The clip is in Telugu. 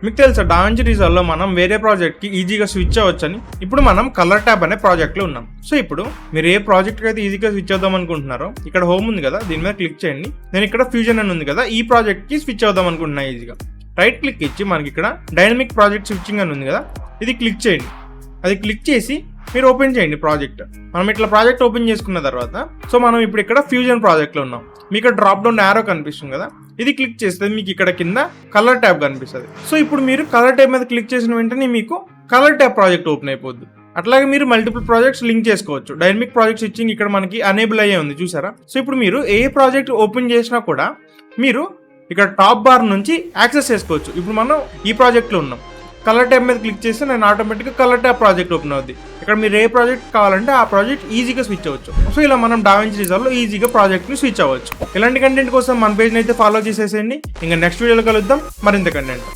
మీకు తెలుసా డావించి రిజాల్వ్లో మనం వేరే ప్రాజెక్ట్కి ఈజీగా స్విచ్ అవ్వచ్చని. ఇప్పుడు మనం కలర్ ట్యాబ్ అనే ప్రాజెక్ట్లో ఉన్నాం. సో ఇప్పుడు మీరు ఏ ప్రాజెక్ట్కి అయితే ఈజీగా స్విచ్ అవుదాం అనుకుంటున్నారో ఇక్కడ హోమ్ ఉంది కదా, దీని మీద క్లిక్ చేయండి. నేను ఇక్కడ ఫ్యూజన్ అని ఉంది కదా, ఈ ప్రాజెక్ట్కి స్విచ్ అవుదాం అనుకుంటున్నా ఈజీగా. రైట్ క్లిక్ ఇచ్చి మనకి ఇక్కడ డైనమిక్ ప్రాజెక్ట్ స్విచ్చింగ్ అని ఉంది కదా, ఇది క్లిక్ చేయండి. అది క్లిక్ చేసి మీరు ఓపెన్ చేయండి ప్రాజెక్ట్. మనం ఇట్లా ప్రాజెక్ట్ ఓపెన్ చేసుకున్న తర్వాత సో మనం ఇప్పుడు ఇక్కడ ఫ్యూజన్ ప్రాజెక్ట్లో ఉన్నాం. మీకు డ్రాప్ డౌన్ యారో కనిపిస్తుంది కదా, ఇది క్లిక్ చేస్తే మీకు ఇక్కడ కింద కలర్ ట్యాబ్ కనిపిస్తుంది. సో ఇప్పుడు మీరు కలర్ ట్యాబ్ మీద క్లిక్ చేసిన వెంటనే మీకు కలర్ ట్యాబ్ ప్రాజెక్ట్ ఓపెన్ అయిపోద్ది. అట్లాగే మీరు మల్టిపుల్ ప్రాజెక్ట్స్ లింక్ చేసుకోవచ్చు. డైనమిక్ ప్రాజెక్ట్ స్విచ్చింగ్ ఇక్కడ మనకి అనేబుల్ అయ్యే ఉంది చూసారా. సో ఇప్పుడు మీరు ఏ ప్రాజెక్ట్ ఓపెన్ చేసినా కూడా మీరు ఇక్కడ టాప్ బార్ నుంచి యాక్సెస్ చేసుకోవచ్చు. ఇప్పుడు మనం ఈ ప్రాజెక్ట్లో ఉన్నాం. కలర్ ట్యాబ్ మీద క్లిక్ చేస్తే నేను ఆటోమేటిక్గా కలర్ ట్యాబ్ ప్రాజెక్ట్ ఓపెన్ అవుద్ది. ఇక్కడ మీరు ఏ ప్రాజెక్ట్ కావాలంటే ఆ ప్రాజెక్ట్ ఈజీగా స్విచ్ అవ్వచ్చు. సో ఇలా మనం డావించి రిజాల్వ్లో ఈజీగా ప్రాజెక్ట్ని స్విచ్ అవ్వచ్చు. ఇలాంటి కంటెంట్ కోసం మన పేజ్ని అయితే ఫాలో చేసేసేయండి. ఇంకా నెక్స్ట్ వీడియోలో కలుద్దాం మరింత కంటెంట్.